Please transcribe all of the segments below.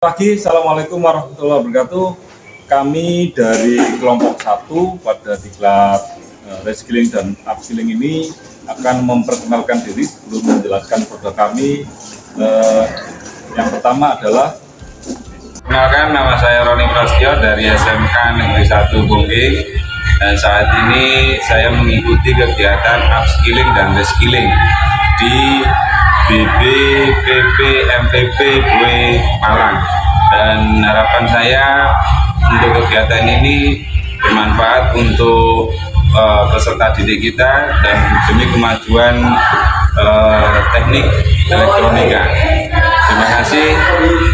Pagi, Assalamualaikum warahmatullahi wabarakatuh. Kami dari kelompok 1 pada diklat reskilling dan upskilling ini akan memperkenalkan diri sebelum menjelaskan produk kami. Yang pertama adalah Perkenalkan, nama saya Roni Prasetyo dari SMK Negeri 1 Bongging, dan saat ini saya mengikuti kegiatan upskilling dan reskilling di BBPP MPP BUE Malang, dan harapan saya untuk kegiatan ini bermanfaat untuk peserta didik kita dan demi kemajuan teknik elektronika. Terima kasih.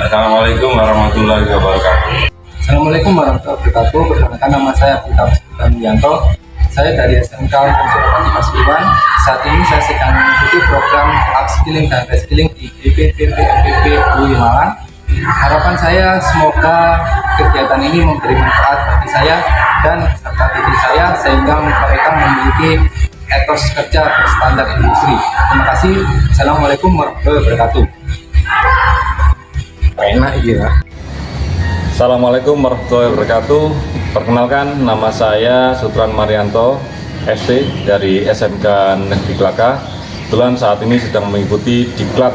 Assalamualaikum warahmatullahi wabarakatuh. Assalamualaikum warahmatullahi wabarakatuh. Perkenalkan, nama saya Putra Yanto. Saya dari SMK Konservasi Pasuruan. Saat ini saya sedang mengikuti program upskilling dan reskilling di BPPP MPP BUE Malang. Harapan saya semoga kegiatan ini memberi manfaat bagi saya dan peserta didik saya sehingga mereka memiliki etos kerja berstandar industri. Terima kasih. Assalamualaikum warahmatullahi wabarakatuh. Enak ya. Assalamualaikum warahmatullahi wabarakatuh. Perkenalkan, nama saya Sutran Marianto, ST dari SMK Negeri Klaka. Kebetulan saat ini sedang mengikuti diklat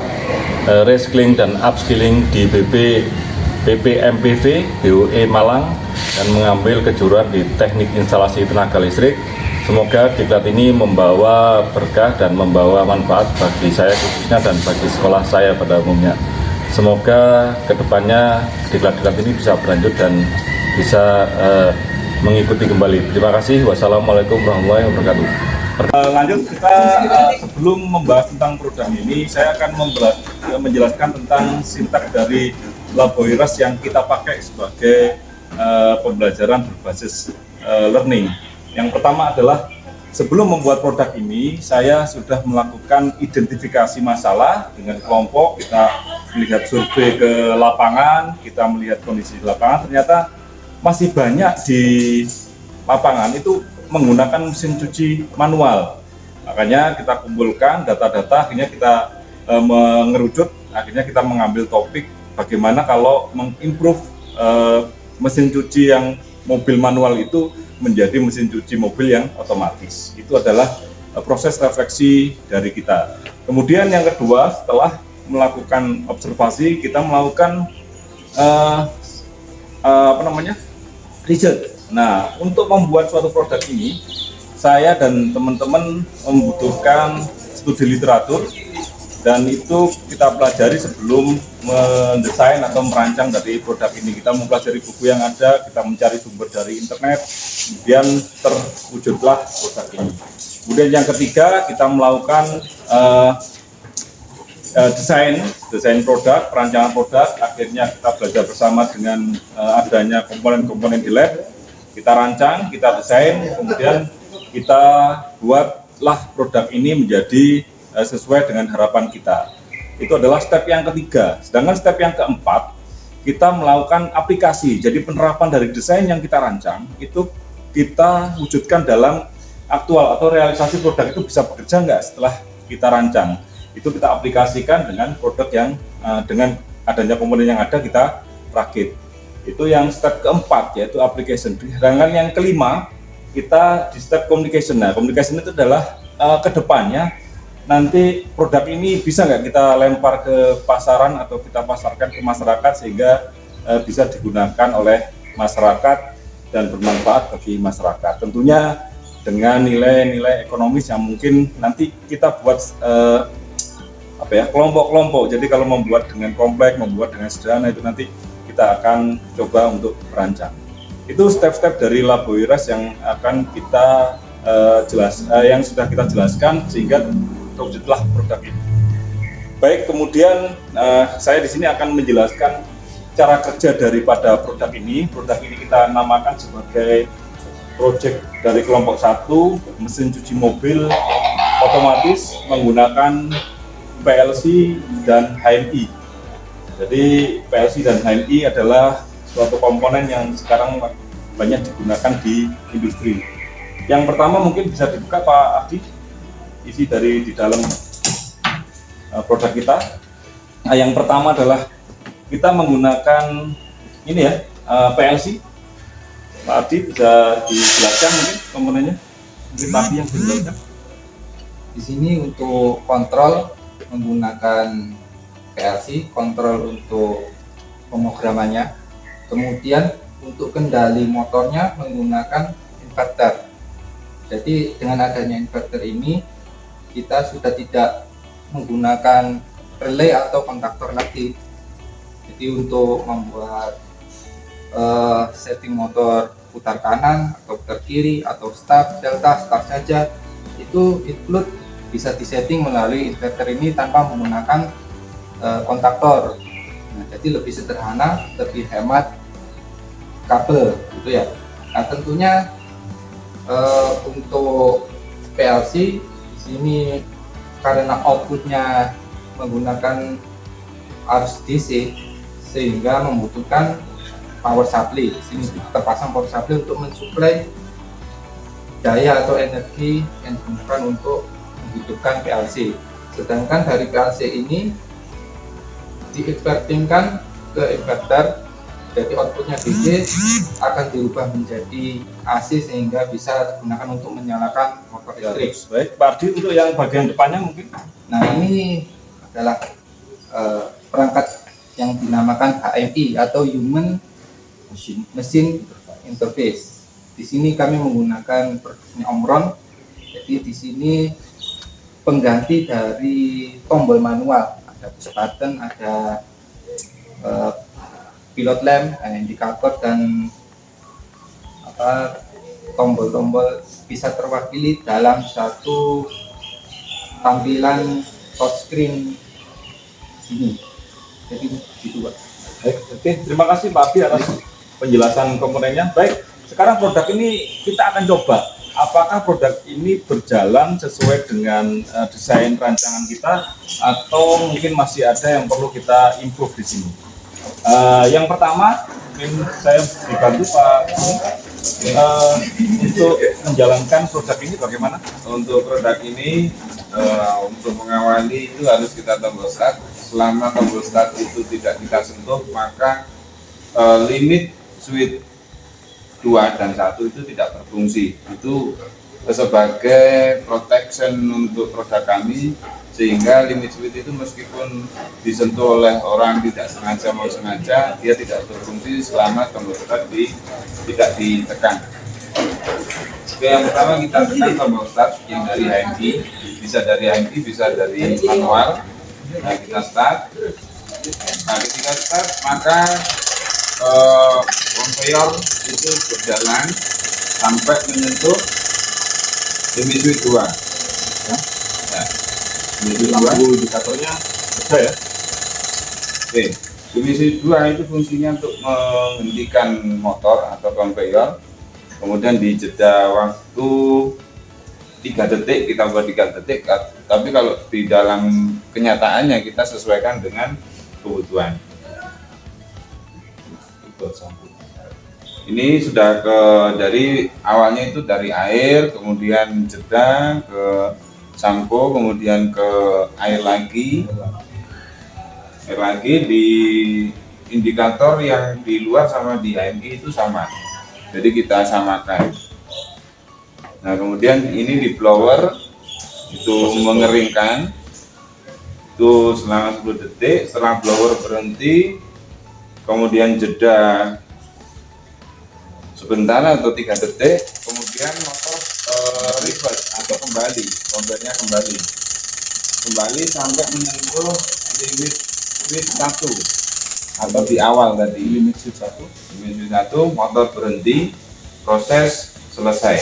reskilling dan upskilling di BPMPV BUE Malang dan mengambil kejuruan di teknik instalasi tenaga listrik. Semoga diklat ini membawa berkah dan membawa manfaat bagi saya khususnya dan bagi sekolah saya pada umumnya. Semoga kedepannya diklat-diklat ini bisa berlanjut dan bisa mengikuti kembali. Terima kasih. Wassalamualaikum warahmatullahi wabarakatuh. Lanjut, kita sebelum membahas tentang produk ini, saya akan menjelaskan tentang sintaks dari Laboiras yang kita pakai sebagai pembelajaran berbasis learning. Yang pertama adalah sebelum membuat produk ini, saya sudah melakukan identifikasi masalah dengan kelompok. Kita melihat survei ke lapangan, kita melihat kondisi di lapangan, ternyata masih banyak di lapangan itu menggunakan mesin cuci manual. Makanya kita kumpulkan data-data, akhirnya kita mengerucut, akhirnya kita mengambil topik bagaimana kalau mengimprove mesin cuci yang mobil manual itu menjadi mesin cuci mobil yang otomatis. Itu adalah proses refleksi dari kita. Kemudian yang kedua, setelah melakukan observasi, kita melakukan riset. Nah, untuk membuat suatu produk ini, saya dan teman-teman membutuhkan studi literatur, dan itu kita pelajari sebelum mendesain atau merancang dari produk ini. Kita mempelajari buku yang ada, kita mencari sumber dari internet, kemudian terwujudlah produk ini. Kemudian yang ketiga, kita melakukan desain produk, perancangan produk. Akhirnya kita belajar bersama dengan adanya komponen-komponen di lab. Kita rancang, kita desain, kemudian kita buatlah produk ini menjadi sesuai dengan harapan kita. Itu adalah step yang ketiga. Sedangkan step yang keempat, kita melakukan aplikasi. Jadi penerapan dari desain yang kita rancang itu kita wujudkan dalam aktual atau realisasi produk itu bisa bekerja nggak setelah kita rancang. Itu kita aplikasikan dengan produk yang dengan adanya komponen yang ada kita rakit. Itu yang step keempat, yaitu application. Sedangkan yang kelima, kita di step communication. Nah, communication itu adalah kedepannya nanti produk ini bisa nggak kita lempar ke pasaran atau kita pasarkan ke masyarakat sehingga bisa digunakan oleh masyarakat dan bermanfaat bagi masyarakat. Tentunya dengan nilai-nilai ekonomis yang mungkin nanti kita buat kelompok-kelompok. Jadi kalau membuat dengan kompleks, membuat dengan sederhana, itu nanti kita akan coba untuk merancang. Itu step-step dari Laboiras yang akan kita yang sudah kita jelaskan sehingga terwujudlah produk ini. Baik, kemudian saya di sini akan menjelaskan cara kerja daripada produk ini. Produk ini kita namakan sebagai project dari kelompok 1, mesin cuci mobil otomatis menggunakan PLC dan HMI. Jadi PLC dan HMI adalah suatu komponen yang sekarang banyak digunakan di industri. Yang pertama mungkin bisa dibuka Pak Adi, isi dari di dalam produk kita. Nah, yang pertama adalah kita menggunakan ini ya, PLC. Pak Ardi bisa dijelaskan mungkin komponennya? Mungkin Pak Ardi yang bisa dijelaskan. Di sini untuk kontrol menggunakan PLC, kontrol untuk pemrogramannya. Kemudian untuk kendali motornya menggunakan inverter. Jadi dengan adanya inverter ini kita sudah tidak menggunakan relay atau kontaktor lagi. Jadi untuk membuat setting motor putar kanan atau putar kiri atau start, delta, start saja itu include bisa disetting melalui inverter ini tanpa menggunakan kontaktor. Nah, jadi lebih sederhana, lebih hemat kabel gitu ya. Nah, tentunya untuk PLC di sini karena outputnya menggunakan arus DC sehingga membutuhkan power supply. Di sini terpasang power supply untuk mensuplai daya atau energi yang digunakan untuk menghidupkan PLC. Sedangkan dari PLC ini diinvertingkan ke inverter, jadi outputnya DC akan dirubah menjadi AC sehingga bisa digunakan untuk menyalakan motor listrik. Baik, Pak Ardi untuk yang bagian depannya mungkin. Nah, ini adalah perangkat yang dinamakan HMI atau Human Machine Interface. Di sini kami menggunakan produknya Omron. Jadi di sini pengganti dari tombol manual, ada push button, ada pilot lamp, indikator dan tombol-tombol bisa terwakili dalam satu tampilan touchscreen sini. Jadi gitu, Pak. Baik, oke, terima kasih Pak Ardi atas penjelasan komponennya. Baik, sekarang produk ini kita akan coba apakah produk ini berjalan sesuai dengan desain rancangan kita atau mungkin masih ada yang perlu kita improve di sini. Yang pertama, mungkin saya dibantu Pak untuk menjalankan produk ini bagaimana? Untuk produk ini untuk mengawali itu harus kita tombol start. Selama tombol start itu tidak kita sentuh, maka limit switch 2 dan 1 itu tidak berfungsi. Itu sebagai protection untuk produk kami, sehingga limit switch itu meskipun disentuh oleh orang tidak sengaja mau sengaja, dia tidak berfungsi selama tombol start tidak ditekan. Oke, yang pertama kita tekan tombol start yang dari HMI, bisa dari HMI, bisa dari manual. Nah, kita start. Nah, ketika start maka conveyor itu berjalan sampai menyentuh limit switch 2. Nah, Lampu indikatornya ada ya? Oke, limit switch 2 itu fungsinya untuk menghentikan motor atau conveyor. Kemudian di jeda waktu 3 detik kita buat 3 detik, tapi kalau di dalam kenyataannya kita sesuaikan dengan kebutuhan. Ini sudah dari awalnya itu dari air, kemudian jeda ke sampo, kemudian ke air lagi di indikator yang di luar sama di HMI itu sama, jadi kita samakan. Nah, kemudian ini di blower itu mengeringkan itu selama 10 detik. Setelah blower berhenti, kemudian jeda sebentar atau 3 detik, kemudian motor reverse atau kembali, kompresnya kembali sampai menyentuh limit switch 1 atau di awal tadi limit switch 1, motor berhenti, proses selesai.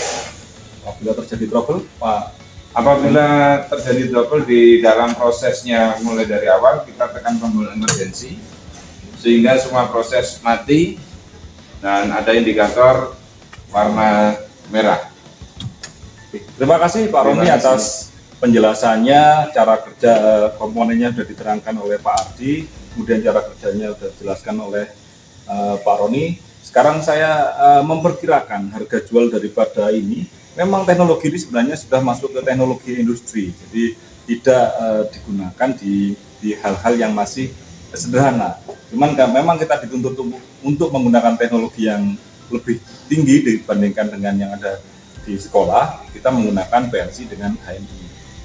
Apabila terjadi trouble, Pak, Apabila terjadi trouble di dalam prosesnya mulai dari awal, kita tekan tombol emergency sehingga semua proses mati dan ada indikator warna merah. terima kasih Pak Roni atas penjelasannya, cara kerja komponennya sudah diterangkan oleh Pak Ardi, kemudian cara kerjanya sudah dijelaskan oleh Pak Roni. Sekarang saya memperkirakan harga jual daripada ini, memang teknologi ini sebenarnya sudah masuk ke teknologi industri, jadi tidak digunakan di hal-hal yang masih sederhana. Cuman memang kita dituntut untuk menggunakan teknologi yang lebih tinggi dibandingkan dengan yang ada di sekolah. Kita menggunakan PLC dengan HMI.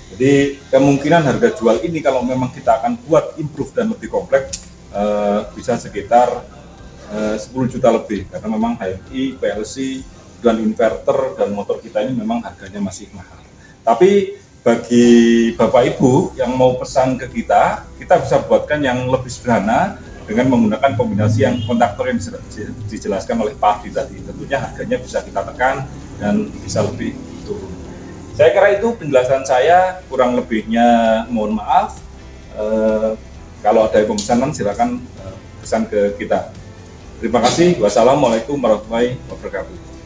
Jadi kemungkinan harga jual ini kalau memang kita akan buat improve dan lebih kompleks bisa sekitar 10 juta lebih, karena memang HMI, PLC, dan inverter dan motor kita ini memang harganya masih mahal. Tapi bagi Bapak Ibu yang mau pesan ke kita bisa buatkan yang lebih sederhana dengan menggunakan kombinasi yang kontaktor yang dijelaskan oleh Pak Adi tadi. Tentunya harganya bisa kita tekan dan bisa lebih turun. Saya kira itu penjelasan saya, kurang lebihnya mohon maaf. Kalau ada pemesanan silakan pesan ke kita. Terima kasih. Wassalamualaikum warahmatullahi wabarakatuh.